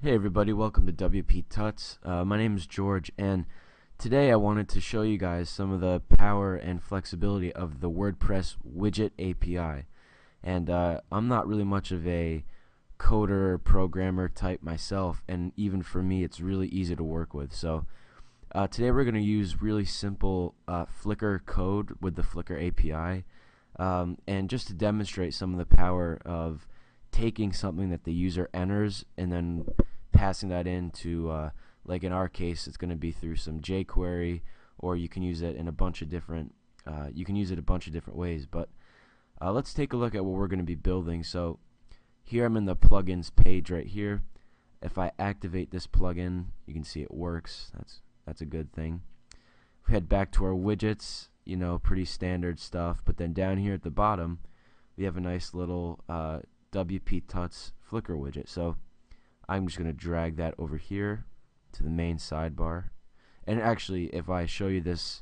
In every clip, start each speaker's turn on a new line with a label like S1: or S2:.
S1: Hey everybody, welcome to WP Tuts. My name is George, and today I wanted to show you guys some of the power and flexibility of the WordPress Widget API. And I'm not really much of a coder or programmer type myself, and even for me it's really easy to work with. So today we're going to use really simple Flickr code with the Flickr API, and just to demonstrate some of the power of taking something that the user enters and then passing that into, like in our case, it's going to be through some jQuery, or you can use it in a bunch of different ways. But let's take a look at what we're going to be building. So here I'm in the plugins page right here. If I activate this plugin, you can see it works. That's a good thing. If we head back to our widgets, you know, pretty standard stuff. But then down here at the bottom, we have a nice little WP Tuts Flickr widget. So I'm just going to drag that over here to the main sidebar. And actually, if I show you this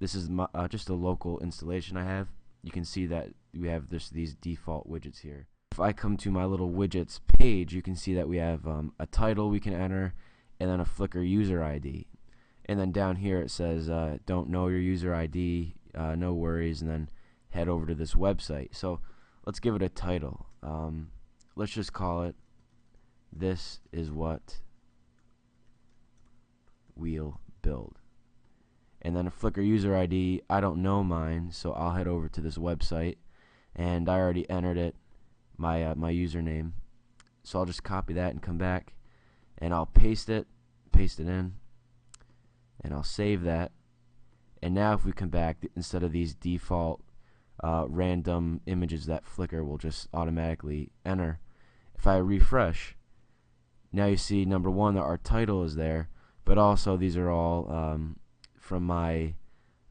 S1: is my, just a local installation I have. You can see that we have these default widgets here. If I come to my little widgets page, you can see that we have a title we can enter, and then a Flickr user ID. And then down here it says, don't know your user ID, no worries, and then head over to this website. So let's give it a title. Let's just call it, "This is what we'll build." And then a Flickr user ID, I don't know mine, so I'll head over to this website, and I already entered it, my username. So I'll just copy that and come back, and I'll paste it in, and I'll save that. And now if we come back, instead of these default random images that Flickr will just automatically enter, if I refresh, now you see, number one, that our title is there, but also these are all from my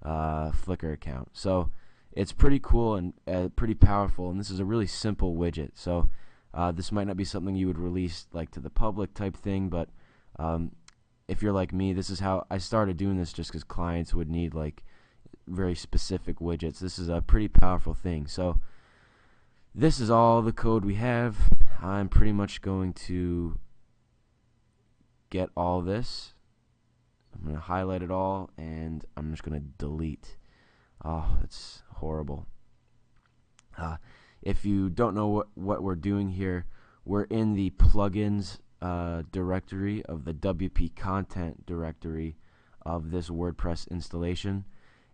S1: Flickr account. So it's pretty cool and pretty powerful, and this is a really simple widget. So this might not be something you would release like to the public type thing, but if you're like me, this is how I started doing this, just because clients would need like very specific widgets. This is a pretty powerful thing. So this is all the code we have. I'm pretty much going to get all this. I'm going to highlight it all, and I'm just going to delete. Oh, that's horrible. If you don't know what we're doing here, we're in the plugins directory of the WP content directory of this WordPress installation.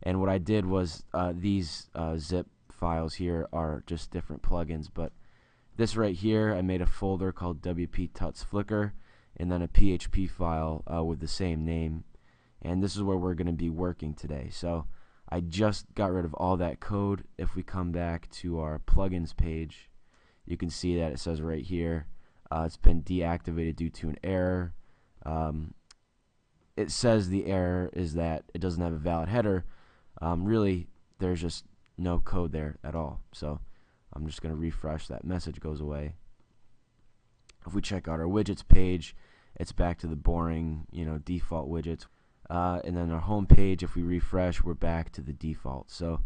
S1: And what I did was these zip files here are just different plugins, but this right here, I made a folder called WP Tuts Flickr, and then a PHP file with the same name. And this is where we're going to be working today. So I just got rid of all that code. If we come back to our plugins page, you can see that it says right here, it's been deactivated due to an error. It says the error is that it doesn't have a valid header. Really, there's just no code there at all. So I'm just going to refresh. That message goes away. If we check out our widgets page, it's back to the boring, default widgets. And then our home page, if we refresh, we're back to the default. So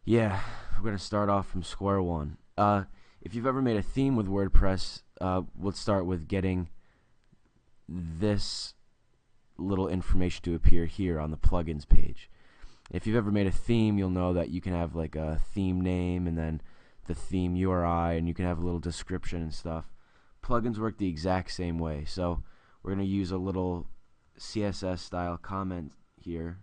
S1: yeah, we're going to start off from square one. If you've ever made a theme with WordPress, let's start with getting this little information to appear here on the plugins page. If you've ever made a theme, you'll know that you can have like a theme name and then the theme URI, and you can have a little description and stuff. Plugins work the exact same way. So we're going to use a little CSS style comment here,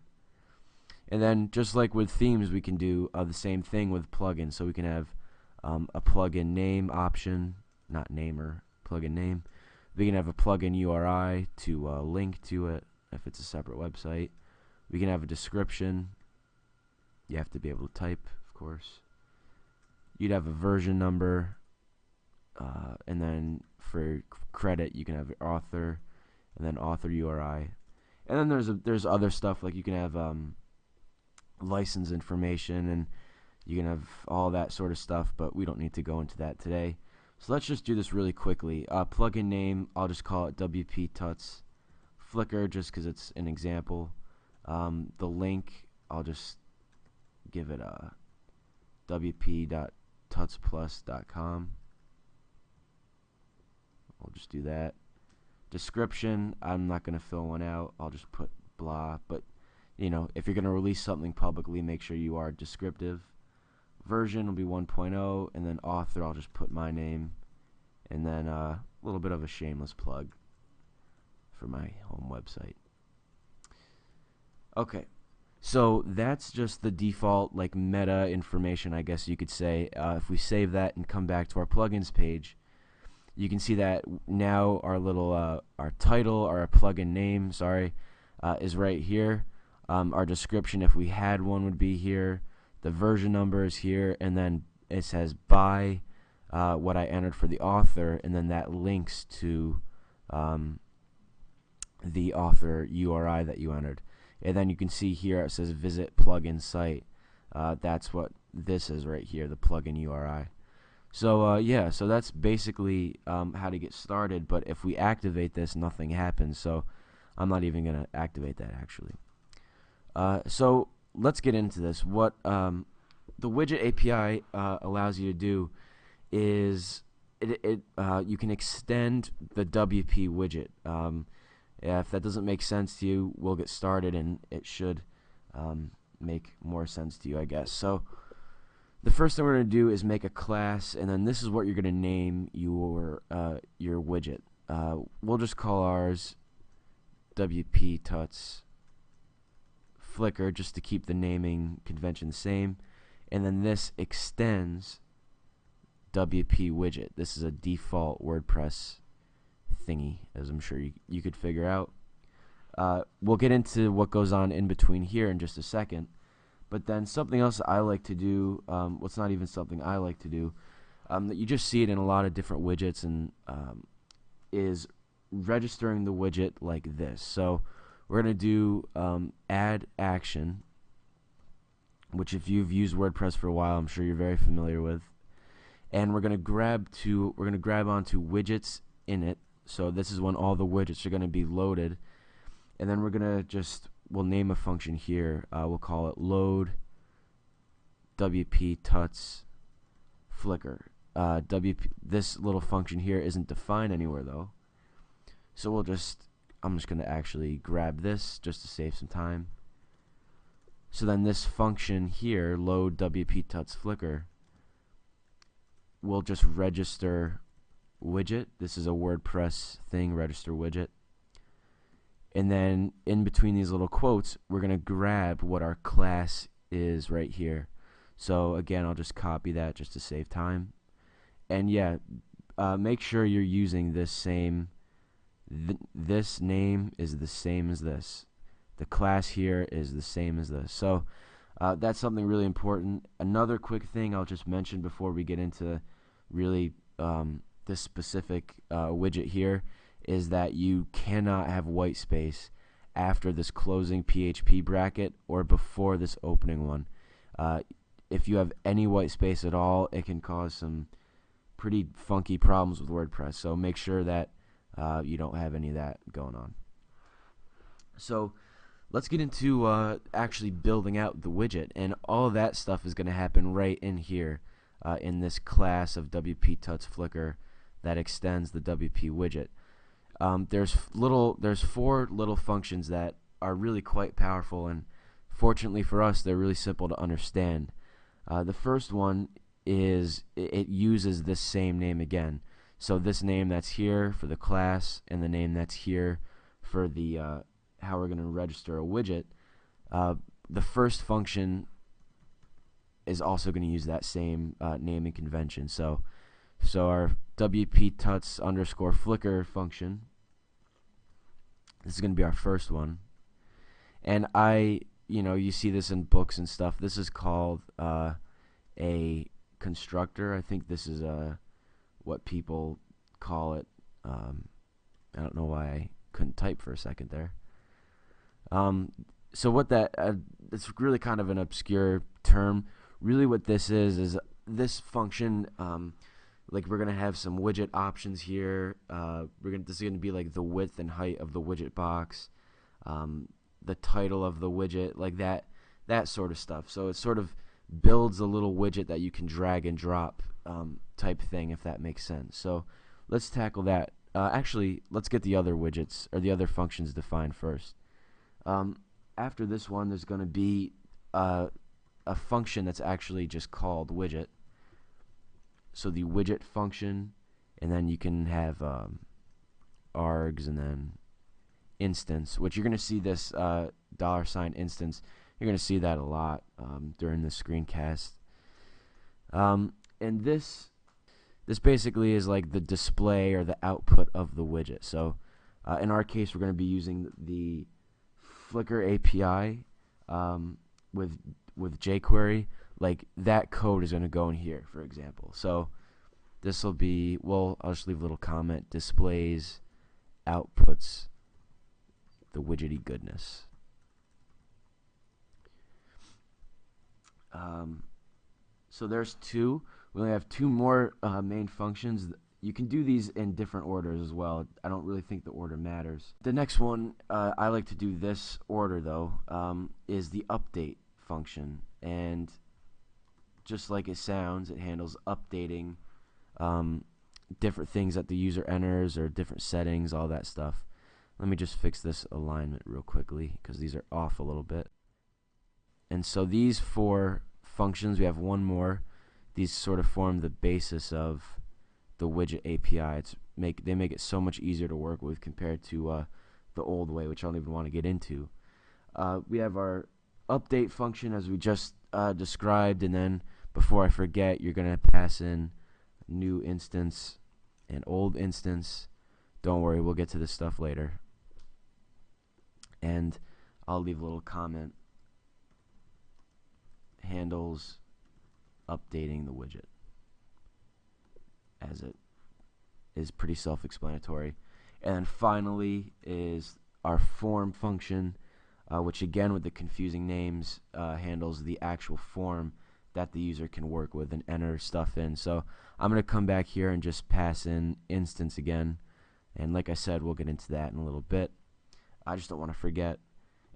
S1: and then just like with themes, we can do the same thing with plugins. So we can have a plugin name option, not namer, plugin name. We can have a plugin URI to link to it if it's a separate website. We can have a description. You have to be able to type, of course. You'd have a version number, and then for credit you can have author, and then author URI. And then there's other stuff, like you can have license information, and you can have all that sort of stuff, but we don't need to go into that today. So let's just do this really quickly. Plugin name, I'll just call it WP Tuts Flickr, just because it's an example. The link, I'll just give it a wp.tutsplus.com. We'll just do that. Description, I'm not going to fill one out. I'll just put blah. But, you know, if you're going to release something publicly, make sure you are descriptive. Version will be 1.0, and then author, I'll just put my name. And then a little bit of a shameless plug for my home website. Okay, so that's just the default like meta information, I guess you could say. If we save that and come back to our plugins page, you can see that now our little our title, our plugin name, is right here. Our description, if we had one, would be here. The version number is here, and then it says by what I entered for the author, and then that links to the author URI that you entered. And then you can see here it says visit plugin site. That's what this is right here, the plugin URI. So yeah, so that's basically how to get started. But if we activate this, nothing happens. So I'm not even going to activate that actually. So let's get into this. What the Widget API allows you to do is you can extend the WP widget. If that doesn't make sense to you, we'll get started, and it should make more sense to you, I guess. So the first thing we're going to do is make a class, and then this is what you're going to name your widget. We'll just call ours WP Tuts Flickr, just to keep the naming convention the same. And then this extends WP widget. This is a default WordPress thingy, as I'm sure you could figure out. We'll get into what goes on in between here in just a second. But then something else I like to do, what's not even something I like to do, that you just see it in a lot of different widgets, and is registering the widget like this. So we're going to do add action, which if you've used WordPress for a while, I'm sure you're very familiar with. And we're going to grab onto widgets init. So this is when all the widgets are going to be loaded. And then we're going to we'll name a function here. We'll call it load WP Tuts Flickr. This little function here isn't defined anywhere though. So I'm just going to actually grab this just to save some time. So then this function here, load WP Tuts Flickr, will just register widget. This is a WordPress thing, register widget. And then in between these little quotes, we're going to grab what our class is right here. So again, I'll just copy that just to save time. And yeah, make sure you're using this same, this name is the same as this. The class here is the same as this. So that's something really important. Another quick thing I'll just mention before we get into really this specific widget here is that you cannot have white space after this closing PHP bracket or before this opening one. If you have any white space at all, it can cause some pretty funky problems with WordPress. So make sure that you don't have any of that going on. So let's get into actually building out the widget, and all of that stuff is going to happen right in here in this class of WP Tuts Flickr that extends the WP widget. There's 4 little functions that are really quite powerful, and fortunately for us, they're really simple to understand. The first one is it uses this same name again. So this name that's here for the class and the name that's here for the how we're going to register a widget. The first function is also going to use that same naming convention. So our WP Tuts underscore Flickr function, this is going to be our first one. And you see this in books and stuff. This is called a constructor. I think this is what people call it. I don't know why I couldn't type for a second there. So what it's really kind of an obscure term. Really what this is this function, like we're going to have some widget options here. This is going to be like the width and height of the widget box, the title of the widget, like that sort of stuff. So it sort of builds a little widget that you can drag and drop type thing, if that makes sense. So let's tackle that actually, let's get the other widgets or the other functions defined first. After this one, there's going to be a function that's actually just called widget. So the widget function, and then you can have args and then instance, which you're going to see this $ instance. You're going to see that a lot during the screencast. And this basically is like the display or the output of the widget. So in our case, we're going to be using the Flickr API with jQuery. Like that code is going to go in here, for example. So this will be, well, I'll just leave a little comment, displays outputs the widgety goodness. So there's two. We only have two more main functions. You can do these in different orders as well. I don't really think the order matters. The next one, I like to do this order though, is the update function. And just like it sounds, it handles updating different things that the user enters or different settings, all that stuff. Let me just fix this alignment real quickly because these are off a little bit. And so these four functions, we have one more. These sort of form the basis of the Widget API. They make it so much easier to work with compared to the old way, which I don't even want to get into. We have our update function as we just described, and then before I forget, you're going to pass in new instance and old instance. Don't worry, we'll get to this stuff later. And I'll leave a little comment. Handles updating the widget, as it is pretty self-explanatory. And then finally is our form function, which again with the confusing names handles the actual form that the user can work with and enter stuff in. So I'm going to come back here and just pass in instance again, and like I said, we'll get into that in a little bit. I just don't want to forget.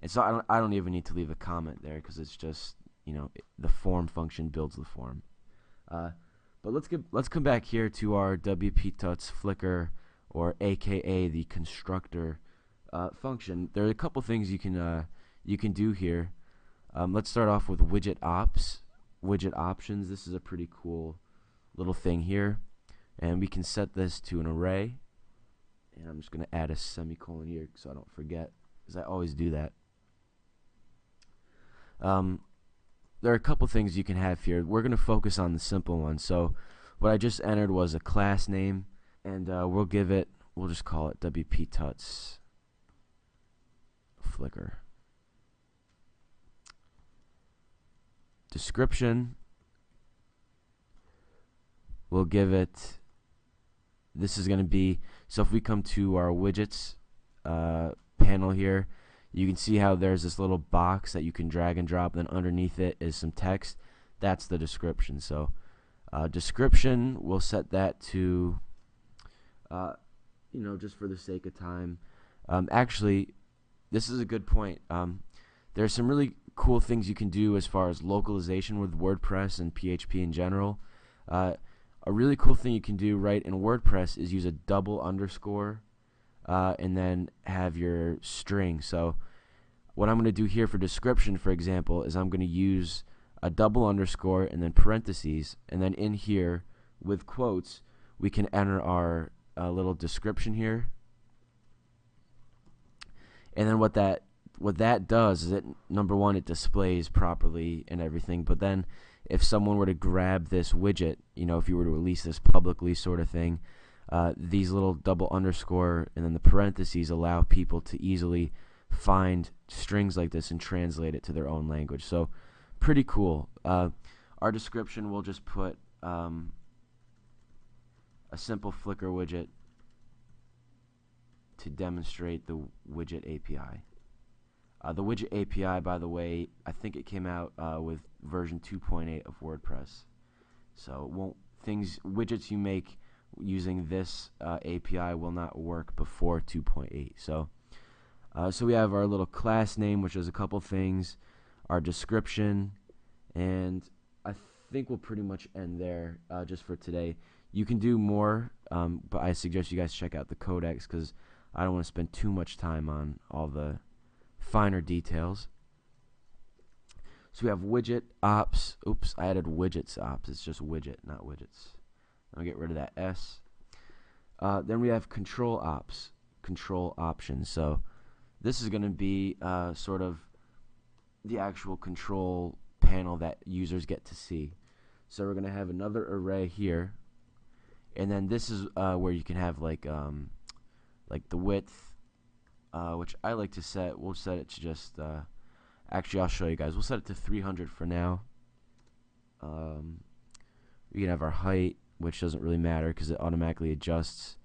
S1: And so I don't even need to leave a comment there because it's just, you know, the form function builds the form. But let's come back here to our WP-Tuts Flickr, or AKA the constructor function. There are a couple things you can do here. Let's start off with Widget Ops, Widget Options. This is a pretty cool little thing here, and we can set this to an array. And I'm just going to add a semicolon here so I don't forget, because I always do that. There are a couple things you can have here. We're going to focus on the simple one. So what I just entered was a class name, and we'll just call it WP-Tuts Flickr. Description, we'll give it, this is going to be, so if we come to our widgets panel here, you can see how there's this little box that you can drag and drop, then underneath it is some text. That's the description. So description, we'll set that to, you know, just for the sake of time. Actually, this is a good point. There's some really cool things you can do as far as localization with WordPress and PHP in general. A really cool thing you can do right in WordPress is use a double underscore and then have your string. So what I'm going to do here for description, for example, is I'm going to use a double underscore and then parentheses, and then in here with quotes we can enter our little description here. And then what that does is, number one, it displays properly and everything, but then if someone were to grab this widget, you know, if you were to release this publicly sort of thing, these little double underscore and then the parentheses allow people to easily find strings like this and translate it to their own language. So pretty cool. Our description, we'll just put a simple Flickr widget to demonstrate the Widget API. The Widget API, by the way, I think it came out with version 2.8 of WordPress. So widgets you make using this API will not work before 2.8. So we have our little class name, which is a couple things, our description, and I think we'll pretty much end there just for today. You can do more but I suggest you guys check out the codex because I don't want to spend too much time on all the finer details. So we have widget ops. Oops, I added widgets ops. It's just widget, not widgets. I'll get rid of that S. Then we have control ops, control options. So this is going to be sort of the actual control panel that users get to see. So we're going to have another array here, and then this is where you can have like the width, which I like to set. We'll set it to just actually I'll show you guys. We'll set it to 300 for now. We can have our height, which doesn't really matter because it automatically adjusts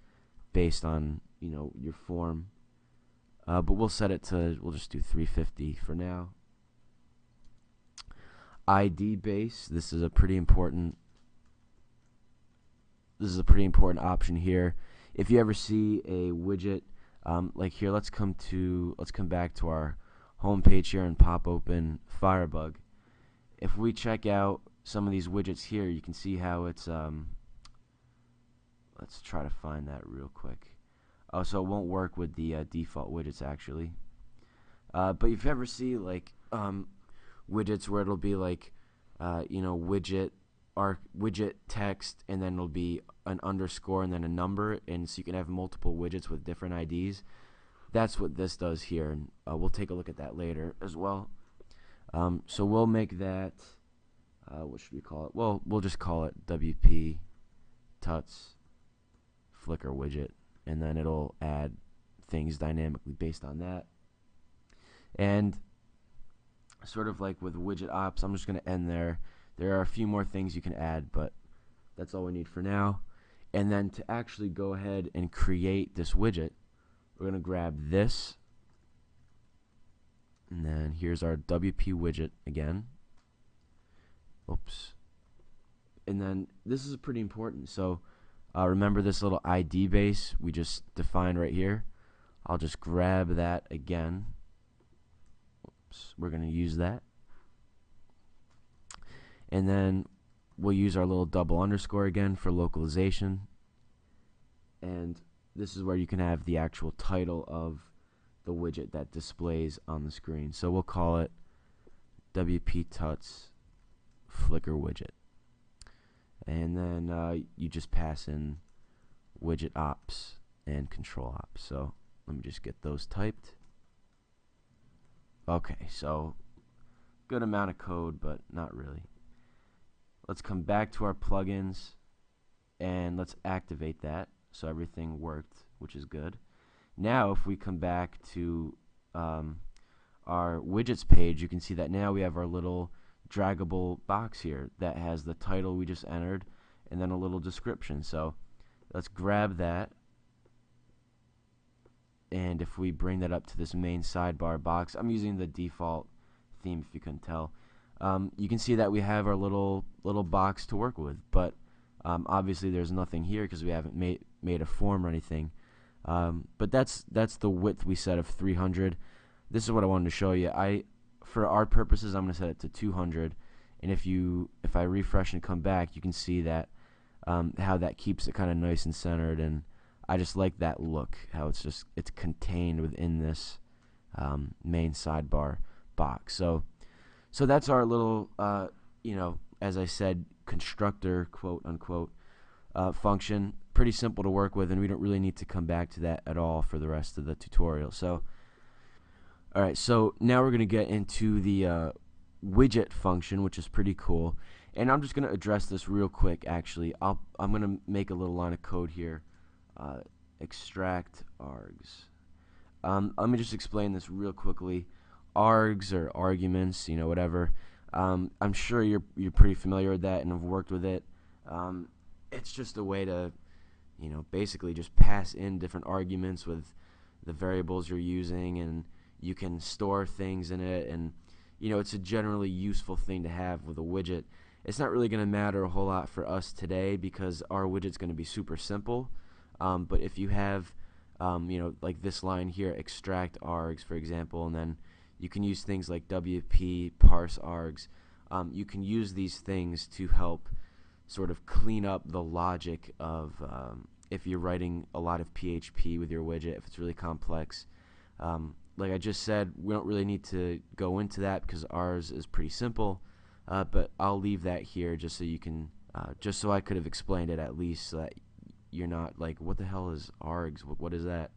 S1: based on your form. But we'll set it to, we'll just do 350 for now. ID base, this is a pretty important option here. If you ever see a widget like here, let's come back to our home page here and pop open Firebug. If we check out some of these widgets here, you can see how it's let's try to find that real quick. Oh, so it won't work with the default widgets actually. But if you ever see like widgets where it'll be like widget text, and then it'll be an underscore and then a number, and so you can have multiple widgets with different IDs. That's what this does here, and we'll take a look at that later as well. So we'll make that what should we call it? Well, we'll just call it WP Tuts Flickr Widget, and then it'll add things dynamically based on that. And sort of like with widget ops, I'm just going to end there. There are a few more things you can add, but that's all we need for now. And then to actually go ahead and create this widget, we're going to grab this, and then here's our WP widget again. Oops. And then this is pretty important. So remember this little ID base we just defined right here. I'll just grab that again. Oops. We're going to use that. And then we'll use our little double underscore again for localization. And this is where you can have the actual title of the widget that displays on the screen. So we'll call it WP Tuts Flickr Widget. And then you just pass in Widget Ops and Control Ops. So let me just get those typed. Okay, so good amount of code, but not really. Let's come back to our plugins and let's activate that. So everything worked, which is good. Now if we come back to our widgets page, you can see that now we have our little draggable box here that has the title we just entered and then a little description. So let's grab that, and if we bring that up to this main sidebar box, I'm using the default theme if you couldn't tell, you can see that we have our little box to work with, but obviously there's nothing here because we haven't made a form or anything. But that's the width we set of 300. This is what I wanted to show you. For our purposes, I'm going to set it to 200, and if I refresh and come back, you can see that how that keeps it kind of nice and centered, and I just like that look, how it's contained within this main sidebar box. So that's our little as I said, constructor, quote unquote, function. Pretty simple to work with, and we don't really need to come back to that at all for the rest of the tutorial. So alright, so now we're going to get into the widget function, which is pretty cool, and I'm just going to address this real quick. Actually, I'm going to make a little line of code here. Extract args. Let me just explain this real quickly. Args or arguments, whatever. I'm sure you're pretty familiar with that and have worked with it. It's just a way to basically just pass in different arguments with the variables you're using, and you can store things in it, and it's a generally useful thing to have with a widget. It's not really going to matter a whole lot for us today because our widget's going to be super simple, but if you have like this line here, extract args, for example, and then you can use things like WP parse args. You can use these things to help sort of clean up the logic of if you're writing a lot of PHP with your widget, if it's really complex. Like I just said, we don't really need to go into that because ours is pretty simple, but I'll leave that here just so you can, just so I could have explained it at least, so that you're not like, what the hell is args? What is that?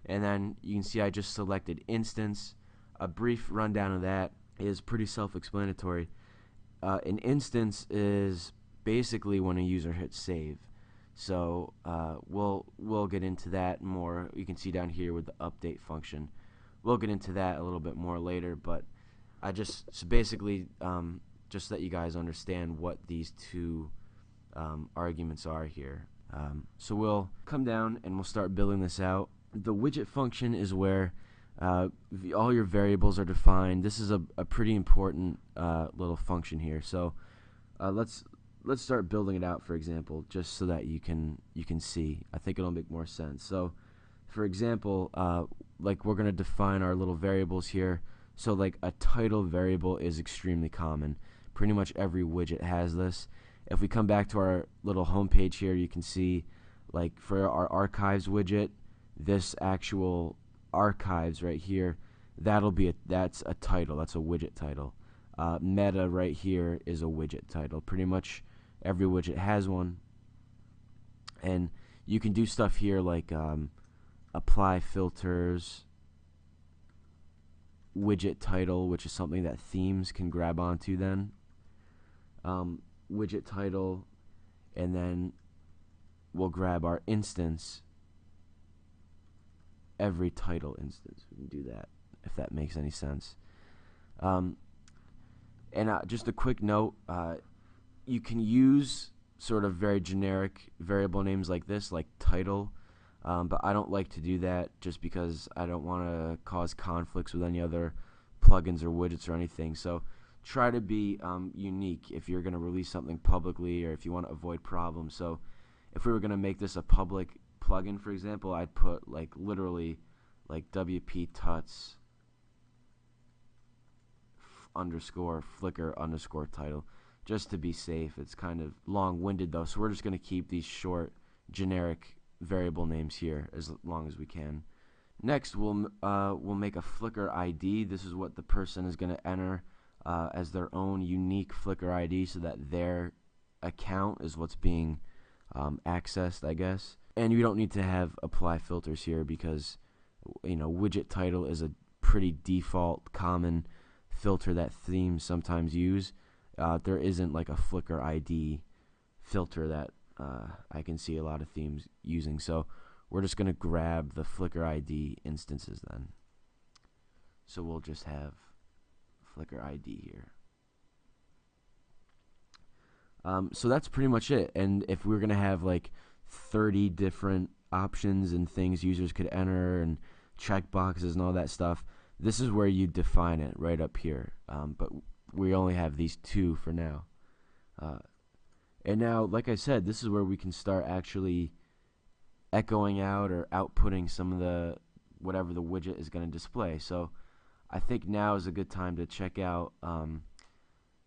S1: And then you can see I just selected instance. A brief rundown of that is pretty self-explanatory. An instance is basically when a user hits save. So we'll get into that more. You can see down here with the update function. We'll get into that a little bit more later, but so basically just so that you guys understand what these two arguments are here. So we'll come down and we'll start building this out. The widget function is where all your variables are defined. This is a pretty important little function here. So let's start building it out, for example, just so that you can see. I think it'll make more sense. So for example, like we're going to define our little variables here. So like a title variable is extremely common. Pretty much every widget has this. If we come back to our little home page here, you can see like for our archives widget, this actual archives right here, that's a title, that's a widget title. Meta right here is a widget title. Pretty much every widget has one, and you can do stuff here like apply filters, widget title, which is something that themes can grab onto then, widget title, and then we'll grab our instance, every title instance. We can do that if that makes any sense. And just a quick note, you can use sort of very generic variable names like this, like title, but I don't like to do that just because I don't want to cause conflicts with any other plugins or widgets or anything. So try to be unique if you're going to release something publicly or if you want to avoid problems. So if we were going to make this a public plugin, for example, I'd put like literally like WP Tuts underscore Flickr underscore title, just to be safe. It's kind of long-winded though, so we're just going to keep these short generic variable names here as long as we can. Next, we'll make a Flickr ID. This is what the person is going to enter as their own unique Flickr ID, so that their account is what's being accessed, I guess. And you don't need to have apply filters here because, you know, widget title is a pretty default common filter that themes sometimes use. There isn't like a Flickr ID filter that I can see a lot of themes using. So we're just going to grab the Flickr ID instances then. So we'll just have Flickr ID here. So that's pretty much it. And if we're going to have like 30 different options and things users could enter and checkboxes and all that stuff, this is where you define it right up here. But we only have these two for now. And now, like I said, this is where we can start actually echoing out or outputting some of the whatever the widget is going to display. So I think now is a good time to check out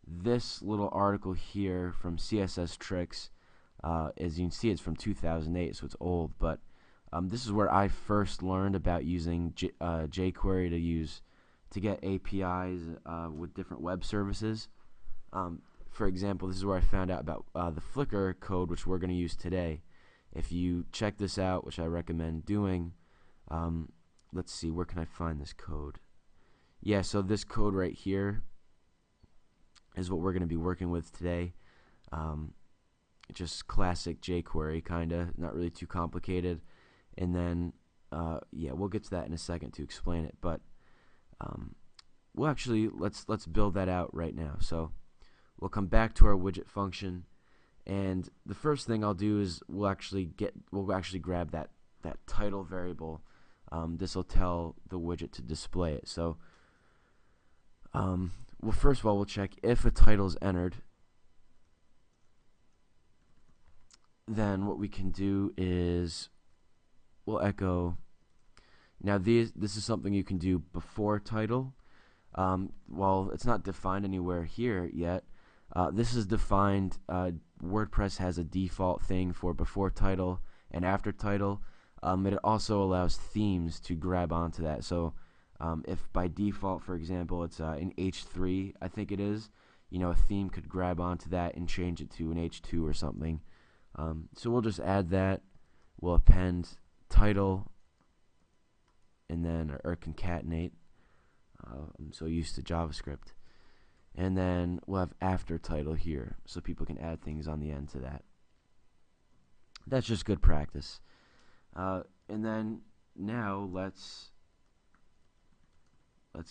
S1: this little article here from CSS Tricks. As you can see, it's from 2008, so it's old, but this is where I first learned about using jQuery to get APIs with different web services. For example, this is where I found out about the Flickr code, which we're going to use today. If you check this out, which I recommend doing, let's see, where can I find this code? Yeah, so this code right here is what we're going to be working with today. Just classic jQuery, kinda, not really too complicated. And then, yeah, we'll get to that in a second to explain it. But we'll actually let's build that out right now. So we'll come back to our widget function, and the first thing I'll do is we'll actually grab that title variable. This will tell the widget to display it. So, well, first of all, we'll check if a title is entered. Then what we can do is we'll echo. Now this is something you can do before title. Well, it's not defined anywhere here yet. This is defined. WordPress has a default thing for before title and after title. It also allows themes to grab onto that. So if by default, for example, it's an H3, I think it is, a theme could grab onto that and change it to an H2 or something. So we'll just add that. We'll append title and then or concatenate. I'm so used to JavaScript. And then we'll have after title here, so people can add things on the end to that. That's just good practice. And then now let's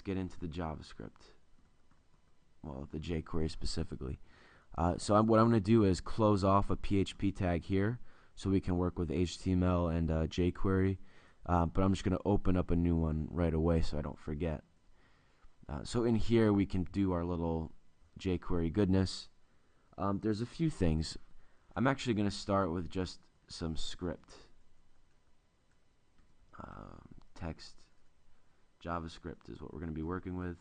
S1: get into the JavaScript. Well, the jQuery specifically. So what I'm going to do is close off a PHP tag here, so we can work with HTML and jQuery. But I'm just going to open up a new one right away so I don't forget. So in here we can do our little jQuery goodness. There's a few things. I'm actually going to start with just some script. Text JavaScript is what we're going to be working with.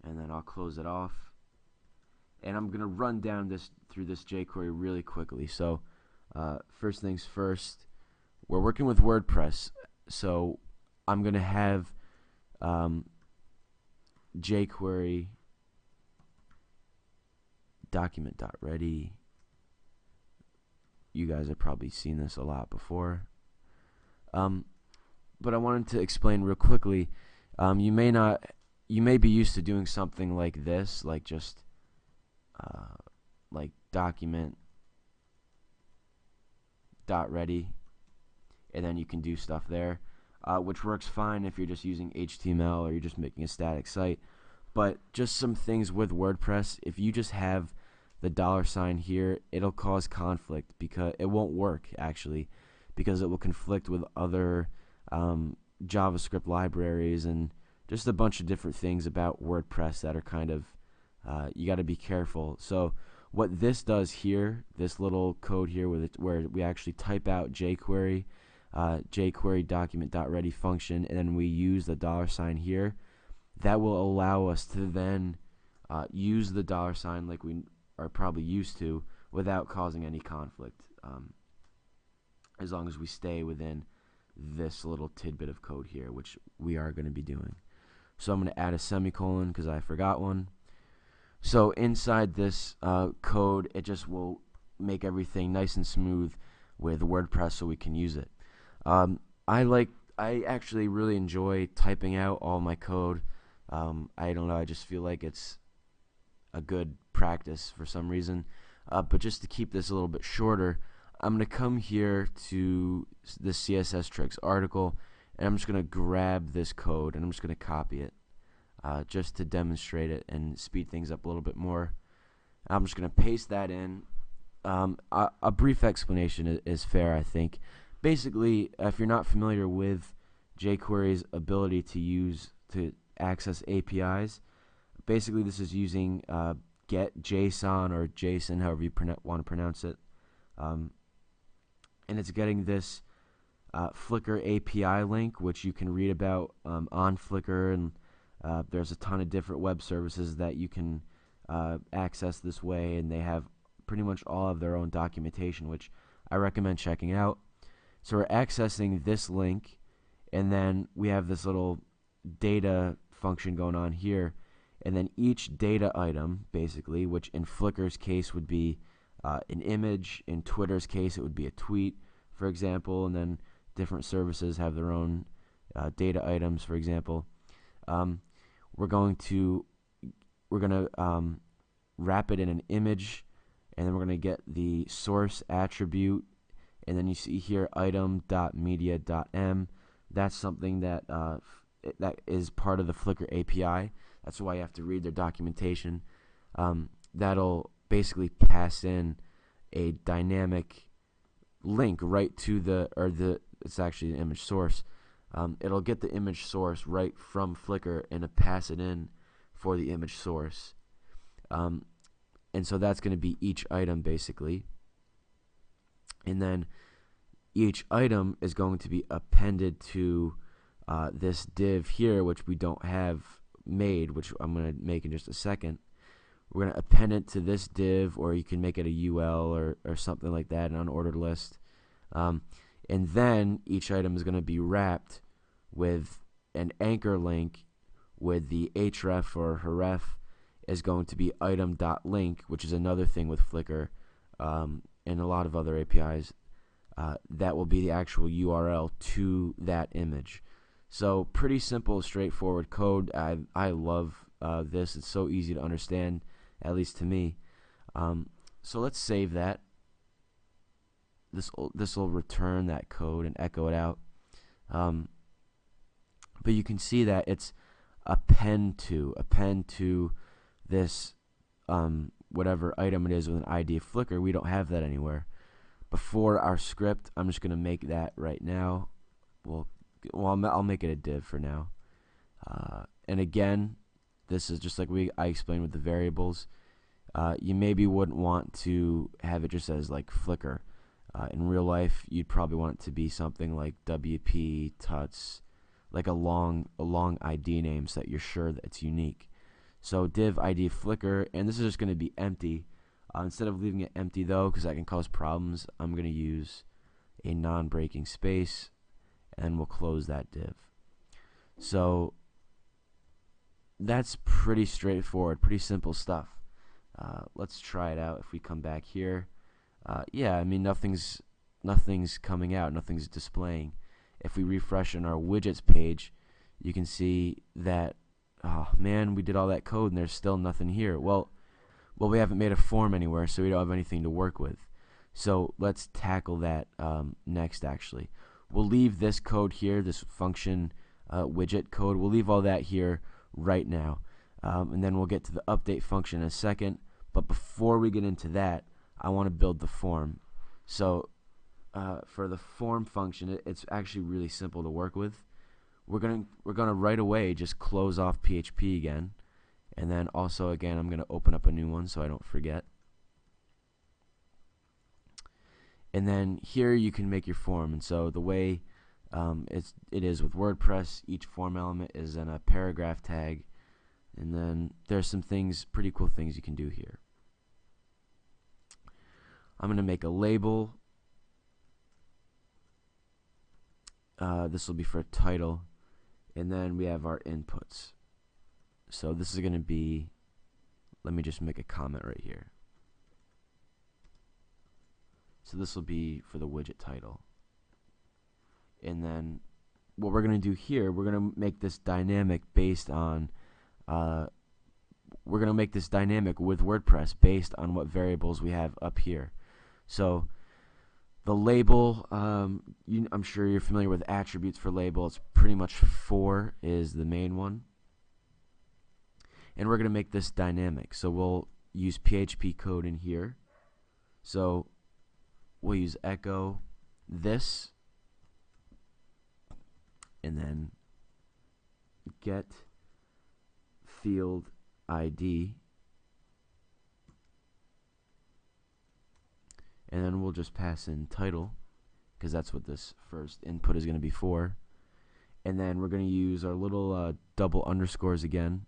S1: And then I'll close it off. And I'm going to run down through this jQuery really quickly. So first things first, we're working with WordPress. So I'm going to have jQuery document.ready. You guys have probably seen this a lot before. But I wanted to explain real quickly. You may be used to doing something like this, like just like document.ready, and then you can do stuff there, which works fine if you're just using HTML or you're just making a static site. But just some things with WordPress, if you just have the $sign here, it'll cause conflict because it won't work actually, because it will conflict with other JavaScript libraries and just a bunch of different things about WordPress that are kind of you got to be careful. So what this does here, this little code here where we actually type out jQuery, jQuery document.ready function, and then we use the $sign here, that will allow us to then use the $sign like we are probably used to without causing any conflict, as long as we stay within this little tidbit of code here, which we are going to be doing. So I'm going to add a semicolon because I forgot one. So inside this code, it just will make everything nice and smooth with WordPress so we can use it. I actually really enjoy typing out all my code. I don't know, I just feel like it's a good practice for some reason. But just to keep this a little bit shorter, I'm going to come here to the CSS Tricks article, and I'm just going to grab this code and I'm just going to copy it just to demonstrate it and speed things up a little bit more. I'm just going to paste that in. A brief explanation is fair, I think. Basically, if you're not familiar with jQuery's ability to access APIs, basically this is using get JSON or JSON, however you want to pronounce it, and it's getting this Flickr API link, which you can read about on Flickr, and there's a ton of different web services that you can access this way, and they have pretty much all of their own documentation, which I recommend checking out. So we're accessing this link, and then we have this little data function going on here, and then each data item, basically, which in Flickr's case would be an image, in Twitter's case it would be a tweet, for example, and then different services have their own data items, for example. We're going to wrap it in an image, and then we're going to get the source attribute, and then you see here item.media.m. That's something that that is part of the Flickr API. That's why you have to read their documentation. That'll basically pass in a dynamic link right to it's actually the image source. It'll get the image source right from Flickr and pass it in for the image source. And so that's going to be each item, basically. And then each item is going to be appended to this div here, which we don't have made, which I'm going to make in just a second. We're going to append it to this div, or you can make it a UL or something like that, an unordered list. And then each item is going to be wrapped with an anchor link with the href or href is going to be item.link, which is another thing with Flickr and a lot of other APIs. That will be the actual URL to that image. So pretty simple, straightforward code. I love this. It's so easy to understand, at least to me. So let's save that. This will return that code and echo it out. But you can see that it's append to this whatever item it is with an ID of Flickr. We don't have that anywhere. Before our script, I'm just going to make that right now. Well, I'll make it a div for now. And again, this is just like I explained with the variables. You maybe wouldn't want to have it just as like Flickr. In real life, you'd probably want it to be something like WP, Tuts, like a long ID name so that you're sure that it's unique. So div ID Flickr, and this is just going to be empty. Instead of leaving it empty though, because that can cause problems, I'm going to use a non-breaking space, and we'll close that div. So that's pretty straightforward, pretty simple stuff. Let's try it out. If we come back here, yeah, I mean nothing's coming out, nothing's displaying. If we refresh on our widgets page, you can see that, oh man, we did all that code and there's still nothing here. Well, we haven't made a form anywhere, so we don't have anything to work with. So let's tackle that next. Actually, we'll leave this code here, this function widget code. We'll leave all that here right now, and then we'll get to the update function in a second. But before we get into that, I want to build the form. So for the form function, it's actually really simple to work with. We're gonna right away just close off PHP again, and then also again I'm gonna open up a new one so I don't forget. And then here you can make your form. And so the way it is with WordPress, each form element is in a paragraph tag, and then there's some things, pretty cool things you can do here. I'm gonna make a label. This will be for a title, and then we have our inputs. So this is going to be, let me just make a comment right here. So this will be for the widget title. And then what we're going to do here, we're going to make this dynamic based on, we're going to make this dynamic with WordPress based on what variables we have up here. So the label, I'm sure you're familiar with attributes for label. It's pretty much 4 is the main one. And we're going to make this dynamic. So we'll use PHP code in here. So we'll use echo this, and then get field ID. And then we'll just pass in title, because that's what this first input is going to be for. And then we're going to use our little double underscores again.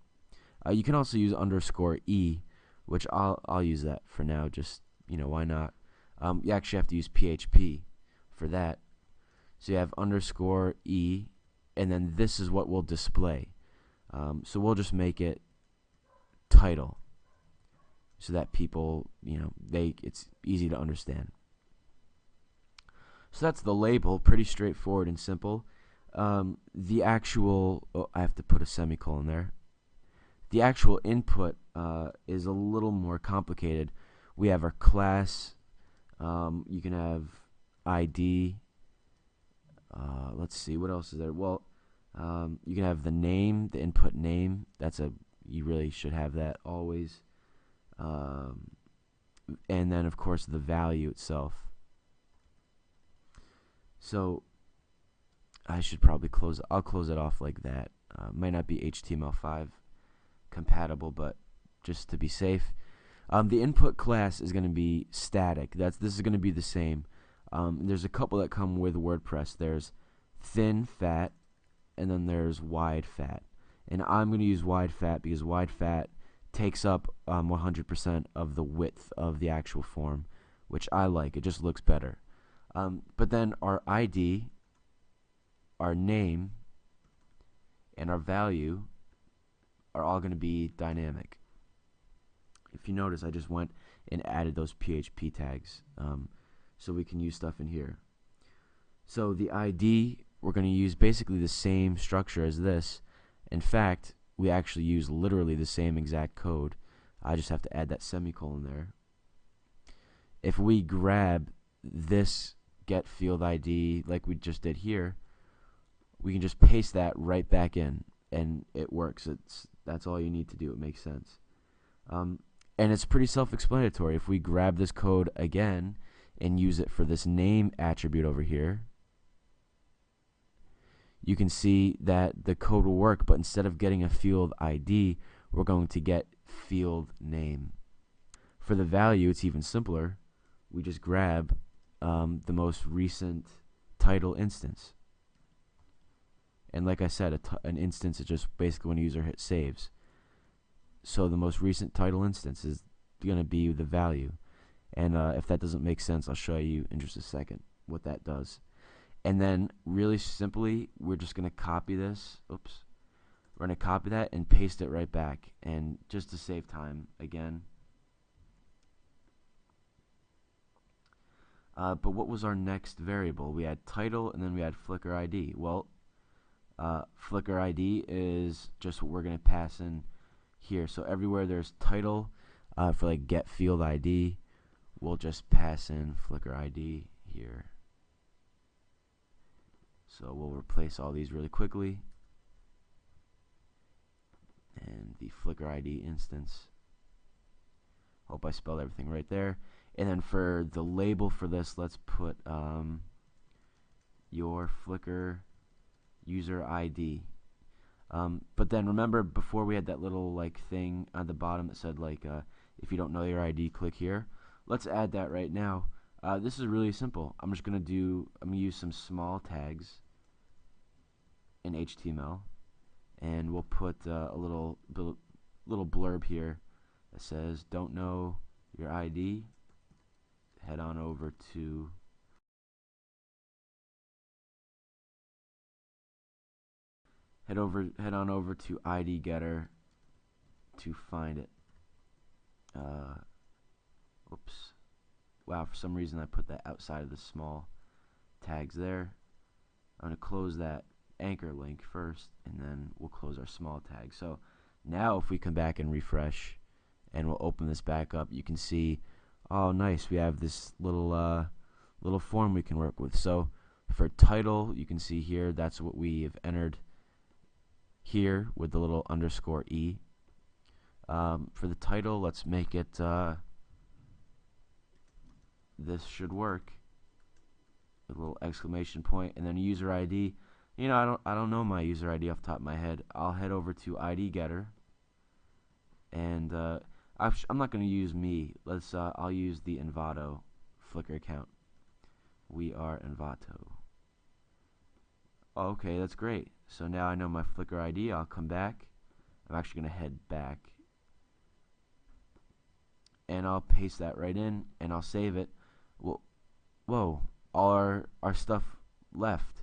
S1: You can also use underscore E, which I'll use that for now, just, you know, why not? You actually have to use PHP for that. So you have underscore E, and then this is what we'll display. So we'll just make it title, so that people, you know, it's easy to understand. So that's the label, pretty straightforward and simple. The actual, I have to put a semicolon there. The actual input is a little more complicated. We have our class. You can have ID. Let's see, what else is there? Well, you can have the name, the input name. You really should have that always. And then of course the value itself. So I should probably I'll close it off like that. Might not be HTML5 compatible, but just to be safe. The input class is going to be static. This is going to be the same. There's a couple that come with WordPress. There's thin, fat, and then there's wide, fat. And I'm going to use wide, fat because wide, fat takes up 100% of the width of the actual form, which I like. It just looks better. But then our ID, our name, and our value are all going to be dynamic. If you notice, I just went and added those PHP tags so we can use stuff in here. So the ID, we're going to use basically the same structure as this. In fact, we actually use literally the same exact code. I just have to add that semicolon there. If we grab this get field ID like we just did here, we can just paste that right back in, and it works. That's all you need to do. It makes sense. And it's pretty self-explanatory. If we grab this code again and use it for this name attribute over here, you can see that the code will work, but instead of getting a field ID, we're going to get field name. For the value, it's even simpler. We just grab the most recent title instance. And like I said, an instance is just basically when a user hits saves. So the most recent title instance is going to be the value. And if that doesn't make sense, I'll show you in just a second what that does. And then really simply, we're just going to copy this. Oops. We're going to copy that and paste it right back. And just to save time, again. But what was our next variable? We had title and then we had Flickr ID. Well, Flickr ID is just what we're going to pass in here. So everywhere there's title, for like get field ID, we'll just pass in Flickr ID here. So we'll replace all these really quickly. And the Flickr ID instance. Hope I spelled everything right there. And then for the label for this, let's put your Flickr user ID. But then remember, before we had that little like thing on the bottom that said like if you don't know your ID, click here. Let's add that right now. This is really simple. I'm gonna use some small tags in HTML, and we'll put a little blurb here that says, "Don't know your ID? Head on over to head on over to ID Getter to find it." Oops. Wow, for some reason I put that outside of the small tags there. I'm going to close that anchor link first, and then we'll close our small tag. So now if we come back and refresh, and we'll open this back up, you can see, oh nice, we have this little form we can work with. So for title, you can see here, that's what we have entered here with the little underscore E. For the title, let's make it this should work with a little exclamation point, and then user ID. You know, I don't know my user ID off the top of my head. I'll head over to ID Getter, and I'm not going to use me. I'll use the Envato Flickr account. We are Envato. Okay, that's great. So now I know my Flickr ID. I'll come back. I'm actually going to head back, and I'll paste that right in, and I'll save it. Well, whoa, all our stuff left,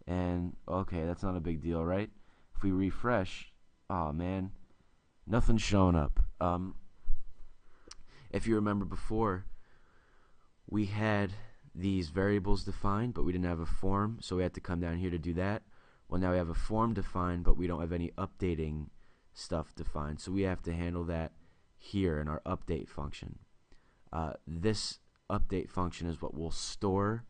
S1: and okay, that's not a big deal, right? If we refresh, oh man, nothing's showing up. If you remember before, we had these variables defined, but we didn't have a form, so we had to come down here to do that. Well, now we have a form defined, but we don't have any updating stuff defined, so we have to handle that here in our update function. This update function is what will store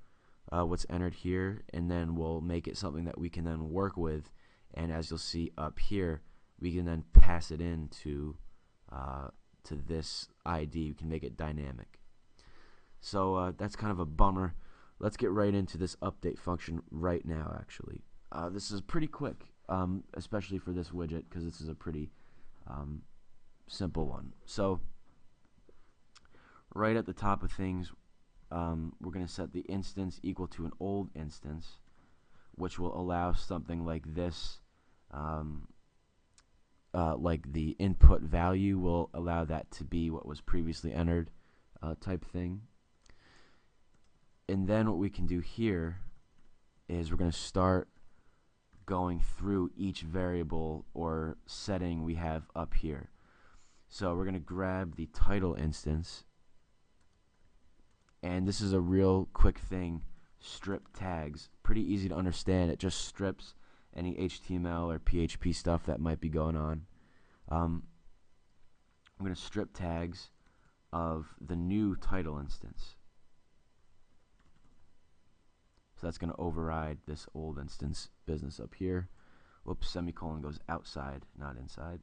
S1: what's entered here, and then we'll make it something that we can then work with, and as you'll see up here, we can then pass it into to this ID. We can make it dynamic. So that's kind of a bummer. Let's get right into this update function right now. Actually, this is pretty quick, especially for this widget, because this is a pretty simple one. So right at the top of things, we're going to set the instance equal to an old instance, which will allow something like this like the input value will allow that to be what was previously entered type thing. And then what we can do here is we're going to start going through each variable or setting we have up here. So we're going to grab the title instance, and this is a real quick thing, strip tags. Pretty easy to understand. It just strips any HTML or PHP stuff that might be going on. I'm going to strip tags of the new title instance. So that's going to override this old instance business up here. Whoops, semicolon goes outside, not inside.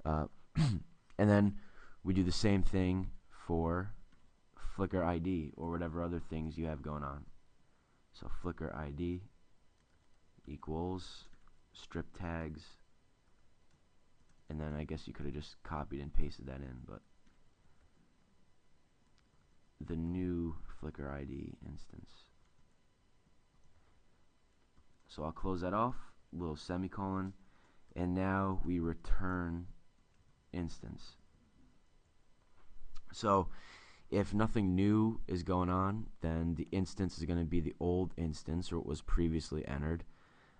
S1: And then we do the same thing for Flickr ID or whatever other things you have going on. So Flickr ID equals strip tags, and then I guess you could have just copied and pasted that in, but the new Flickr ID instance. So I'll close that off, little semicolon, and now we return instance. So if nothing new is going on, then the instance is going to be the old instance or what was previously entered.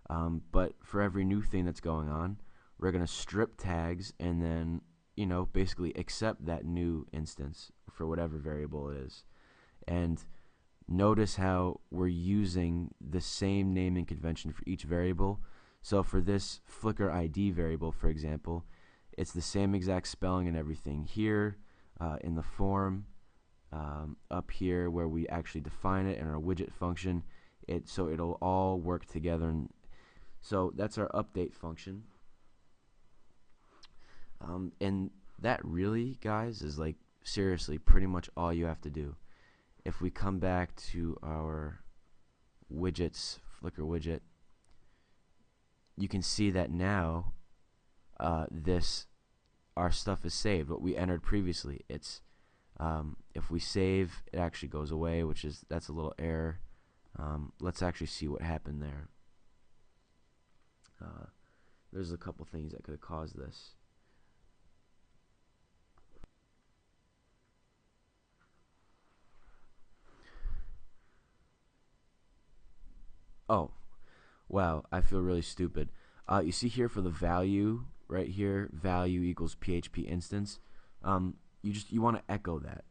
S1: But for every new thing that's going on, we're going to strip tags and then, basically accept that new instance for whatever variable it is. And notice how we're using the same naming convention for each variable. So for this Flickr ID variable, for example, it's the same exact spelling and everything here in the form, up here where we actually define it in our widget function. So it'll all work together. And so that's our update function. And that really, guys, is like seriously pretty much all you have to do. If we come back to our widgets, Flickr widget, you can see that now our stuff is saved. What we entered previously, it's if we save, it actually goes away, that's a little error. Let's actually see what happened there. There's a couple things that could have caused this. Oh, wow, I feel really stupid. You see here for the value, right here, value equals PHP instance. You want to echo that.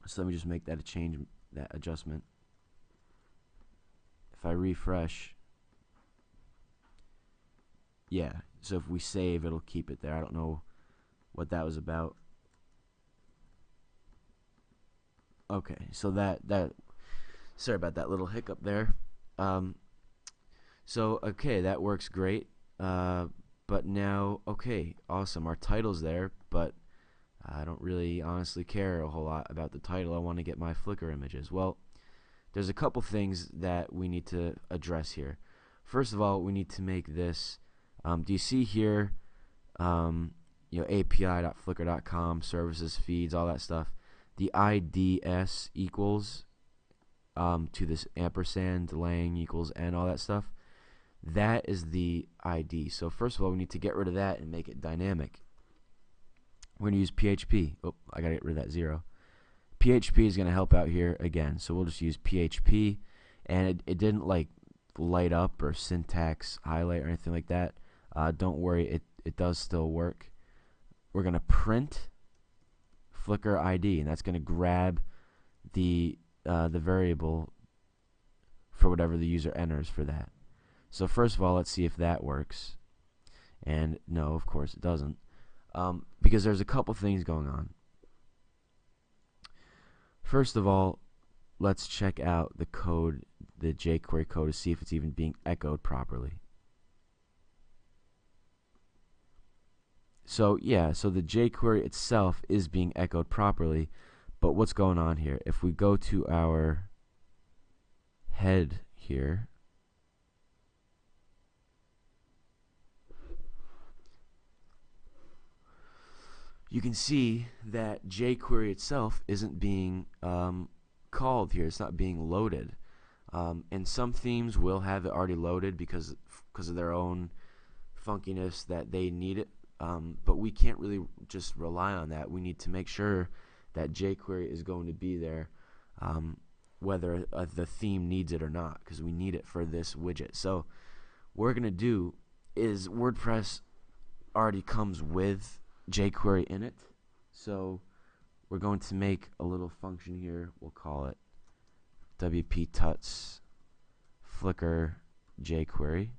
S1: So let me just make that a change, that adjustment. If I refresh, yeah, so if we save, it'll keep it there. I don't know what that was about. Okay, so that sorry about that little hiccup there. So okay, that works great. But now, okay, awesome, our title's there, but I don't really honestly care a whole lot about the title. I want to get my Flickr images. Well, there's a couple things that we need to address here. First of all, we need to make this, do you see here, api.flickr.com, services, feeds, all that stuff. The IDS equals to this ampersand, lang equals n, all that stuff. That is the ID. So first of all, we need to get rid of that and make it dynamic. We're going to use PHP. Oh, I got to get rid of that 0. PHP is going to help out here again. So we'll just use PHP, and it didn't like light up or syntax highlight or anything like that. Don't worry, it does still work. We're going to print Flickr ID, and that's going to grab the variable for whatever the user enters for that. So first of all, let's see if that works. And no, of course it doesn't, because there's a couple things going on. First of all, let's check out the code, the jQuery code, to see if it's even being echoed properly. So yeah, so the jQuery itself is being echoed properly, but what's going on here? If we go to our head here, you can see that jQuery itself isn't being called here. It's not being loaded. And some themes will have it already loaded because of their own funkiness that they need it, but we can't really just rely on that. We need to make sure that jQuery is going to be there, whether the theme needs it or not, because we need it for this widget. So what we're going to do is WordPress already comes with jQuery in it, so we're going to make a little function here. We'll call it WP-tuts Flickr jQuery,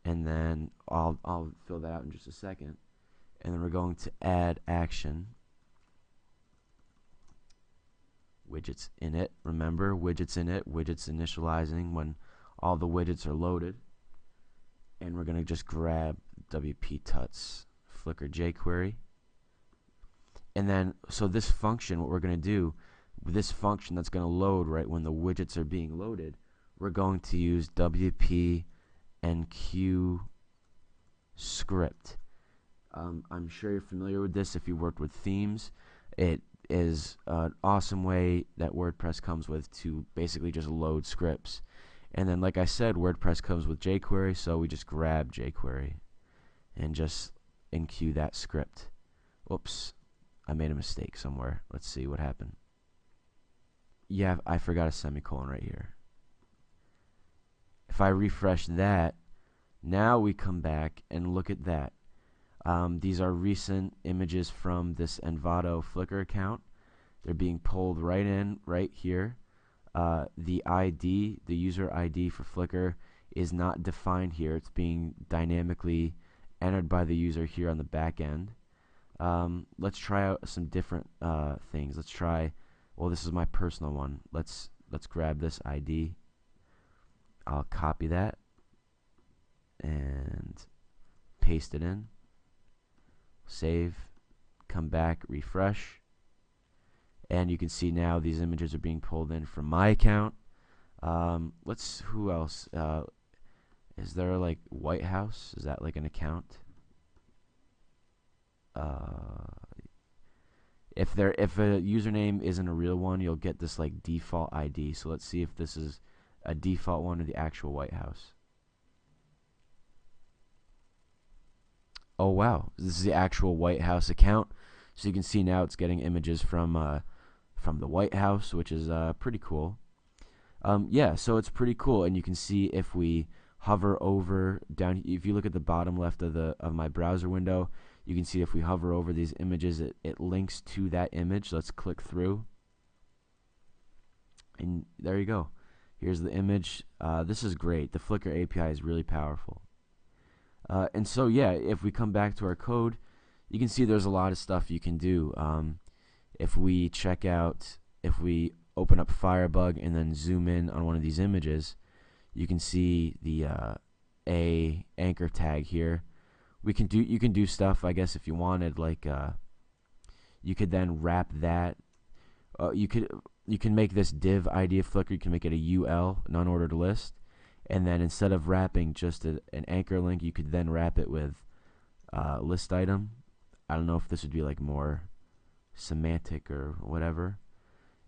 S1: and then I'll fill that out in just a second. And then we're going to add action widgets in it. Remember, widgets in it, widgets initializing when all the widgets are loaded. And we're going to just grab WP-tuts Flickr jQuery. And then, so this function, what we're going to do, this function that's going to load right when the widgets are being loaded, we're going to use WP enqueue script. I'm sure you're familiar with this if you worked with themes. It is an awesome way that WordPress comes with to basically just load scripts. And then, like I said, WordPress comes with jQuery, so we just grab jQuery and just enqueue that script. Oops, I made a mistake somewhere. Let's see what happened. Yeah, I forgot a semicolon right here. If I refresh that, now we come back and look at that. These are recent images from this Envato Flickr account. They're being pulled right in, right here. The ID, the user ID for Flickr, is not defined here. It's being dynamically entered by the user here on the back end. Let's try out some different things. Let's try, well, this is my personal one. Let's grab this ID. I'll copy that and paste it in. Save, come back, refresh, and you can see now these images are being pulled in from my account. Who else? Is there like White House? Is that like an account? If a username isn't a real one, you'll get this like default ID. So let's see if this is a default one or the actual White House. Oh wow, this is the actual White House account. So you can see now it's getting images from the White House, which is pretty cool. Yeah, so it's pretty cool, and you can see if we hover over down, if you look at the bottom left of my browser window, you can see if we hover over these images, it links to that image. Let's click through, and there you go. Here's the image. This is great. The Flickr API is really powerful. And so yeah, if we come back to our code, you can see there's a lot of stuff you can do. If we open up Firebug and then zoom in on one of these images, you can see the a anchor tag here. You can do stuff, I guess, if you wanted, like you could then wrap that. You can make this div ID of Flickr. You can make it a UL, non-ordered list. And then instead of wrapping just an anchor link, you could then wrap it with list item. I don't know if this would be like more semantic or whatever.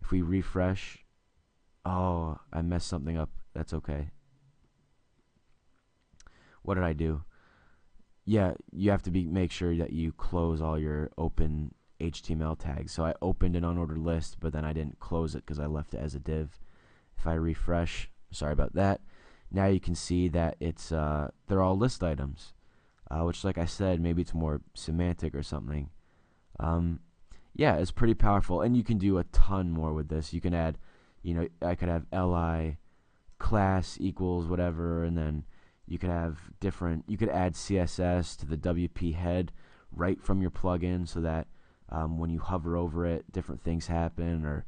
S1: If we refresh, oh, I messed something up. That's okay. What did I do? Yeah, you have to make sure that you close all your open HTML tags. So I opened an unordered list, but then I didn't close it because I left it as a div. If I refresh, sorry about that. Now you can see that it's they're all list items, which, like I said, maybe it's more semantic or something. Yeah, it's pretty powerful, and you can do a ton more with this. You can add, I could have li class equals whatever, and then you could have you could add CSS to the WP head right from your plugin, so that when you hover over it, different things happen, or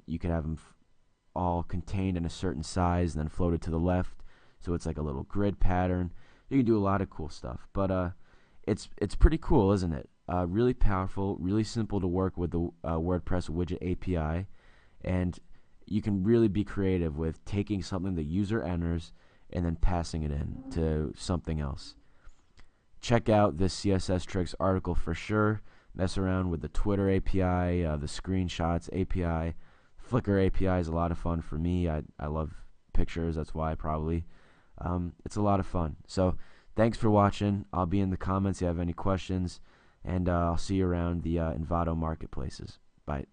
S1: you could have them all contained in a certain size and then floated to the left, so it's like a little grid pattern. You can do a lot of cool stuff, but it's pretty cool, isn't it? Really powerful, really simple to work with the WordPress Widget API, and you can really be creative with taking something the user enters and then passing it in to something else. Check out this CSS Tricks article for sure. Mess around with the Twitter API, the screenshots API. Flickr API is a lot of fun for me. I love pictures, that's why probably. It's a lot of fun. So thanks for watching. I'll be in the comments if you have any questions, and I'll see you around the Envato marketplaces. Bye.